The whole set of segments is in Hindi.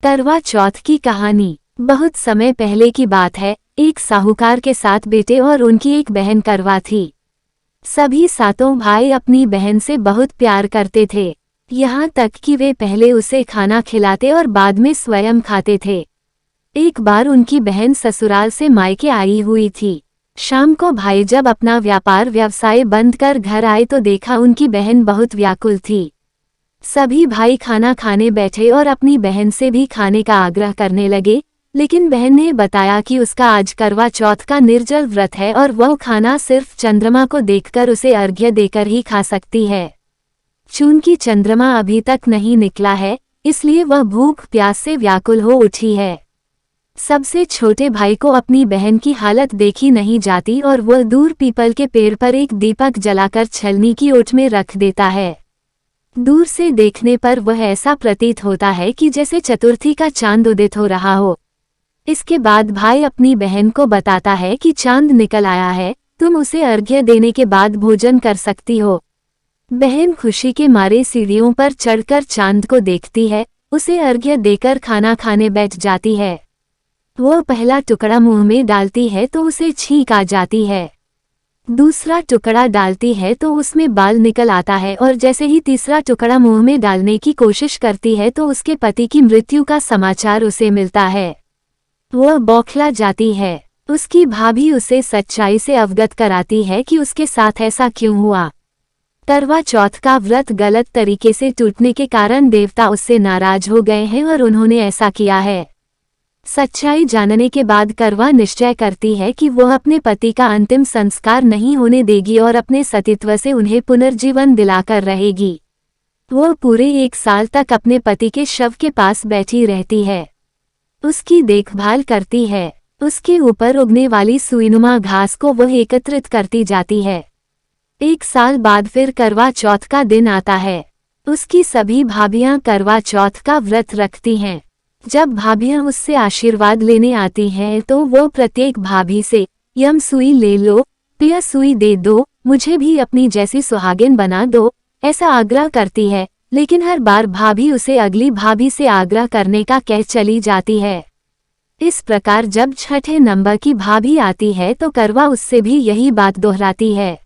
करवा चौथ की कहानी। बहुत समय पहले की बात है। एक साहूकार के 7 बेटे और उनकी एक बहन करवा थी। सभी 7 भाई अपनी बहन से बहुत प्यार करते थे, यहाँ तक कि वे पहले उसे खाना खिलाते और बाद में स्वयं खाते थे। एक बार उनकी बहन ससुराल से मायके आई हुई थी। शाम को भाई जब अपना व्यवसाय बंद कर घर आए तो देखा उनकी बहन बहुत व्याकुल थी। सभी भाई खाना खाने बैठे और अपनी बहन से भी खाने का आग्रह करने लगे, लेकिन बहन ने बताया कि उसका आज करवा चौथ का निर्जल व्रत है और वह खाना सिर्फ चंद्रमा को देखकर उसे अर्घ्य देकर ही खा सकती है। चूंकि चंद्रमा अभी तक नहीं निकला है, इसलिए वह भूख प्यास से व्याकुल हो उठी है। सबसे छोटे भाई को अपनी बहन की हालत देखी नहीं जाती और वह दूर पीपल के पेड़ पर एक दीपक जलाकर छलनी की ओट में रख देता है। दूर से देखने पर वह ऐसा प्रतीत होता है कि जैसे चतुर्थी का चांद उदित हो रहा हो। इसके बाद भाई अपनी बहन को बताता है कि चांद निकल आया है, तुम उसे अर्घ्य देने के बाद भोजन कर सकती हो। बहन खुशी के मारे सीढ़ियों पर चढ़कर चांद को देखती है, उसे अर्घ्य देकर खाना खाने बैठ जाती है। वह पहला टुकड़ा मुंह में डालती है तो उसे छींक आ जाती है। दूसरा टुकड़ा डालती है तो उसमें बाल निकल आता है और जैसे ही तीसरा टुकड़ा मुंह में डालने की कोशिश करती है तो उसके पति की मृत्यु का समाचार उसे मिलता है। वह बौखला जाती है। उसकी भाभी उसे सच्चाई से अवगत कराती है कि उसके साथ ऐसा क्यों हुआ। करवा चौथ का व्रत गलत तरीके से टूटने के कारण देवता उससे नाराज हो गए हैं और उन्होंने ऐसा किया है। सच्चाई जानने के बाद करवा निश्चय करती है कि वह अपने पति का अंतिम संस्कार नहीं होने देगी और अपने सतीत्व से उन्हें पुनर्जीवन दिलाकर रहेगी। वह पूरे 1 साल तक अपने पति के शव के पास बैठी रहती है, उसकी देखभाल करती है। उसके ऊपर उगने वाली सुईनुमा घास को वह एकत्रित करती जाती है। 1 साल बाद फिर करवा चौथ का दिन आता है। उसकी सभी भाभियां करवा चौथ का व्रत रखती हैं। जब भाभियां उससे आशीर्वाद लेने आती हैं तो वो प्रत्येक भाभी से यम सुई ले लो, पिया सुई दे दो, मुझे भी अपनी जैसी सुहागिन बना दो, ऐसा आग्रह करती है। लेकिन हर बार भाभी उसे अगली भाभी से आग्रह करने का कह चली जाती है। इस प्रकार जब छठे नंबर की भाभी आती है तो करवा उससे भी यही बात दोहराती है।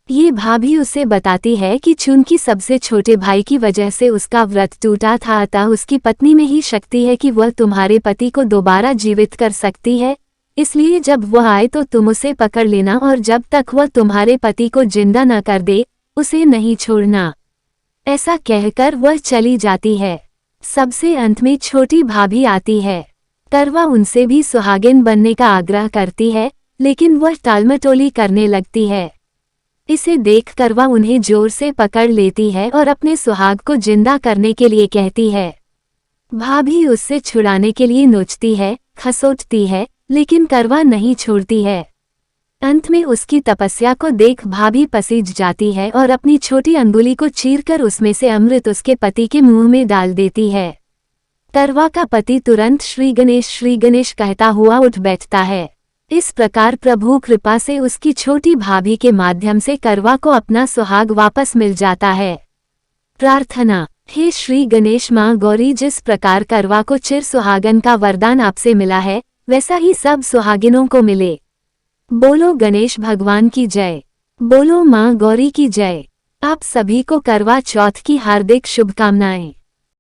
ये भाभी उसे बताती है कि चूंकि सबसे छोटे भाई की वजह से उसका व्रत टूटा था, अतः उसकी पत्नी में ही शक्ति है कि वह तुम्हारे पति को दोबारा जीवित कर सकती है, इसलिए जब वह आए तो तुम उसे पकड़ लेना और जब तक वह तुम्हारे पति को जिंदा न कर दे उसे नहीं छोड़ना। ऐसा कहकर वह चली जाती है। सबसे अंत में छोटी भाभी आती है। करवा उनसे भी सुहागिन बनने का आग्रह करती है, लेकिन वह टालमटोली करने लगती है। इसे देख करवा उन्हें जोर से पकड़ लेती है और अपने सुहाग को जिंदा करने के लिए कहती है। भाभी उससे छुड़ाने के लिए नोचती है, खसोटती है, लेकिन करवा नहीं छोड़ती है। अंत में उसकी तपस्या को देख भाभी पसीज जाती है और अपनी छोटी अंगुली को चीरकर उसमें से अमृत उसके पति के मुंह में डाल देती है। करवा का पति तुरंत श्री गणेश कहता हुआ उठ बैठता है। इस प्रकार प्रभु कृपा से उसकी छोटी भाभी के माध्यम से करवा को अपना सुहाग वापस मिल जाता है। प्रार्थना। हे श्री गणेश माँ गौरी, जिस प्रकार करवा को चिर सुहागन का वरदान आपसे मिला है, वैसा ही सब सुहागिनों को मिले। बोलो गणेश भगवान की जय। बोलो माँ गौरी की जय। आप सभी को करवा चौथ की हार्दिक शुभकामनाएं।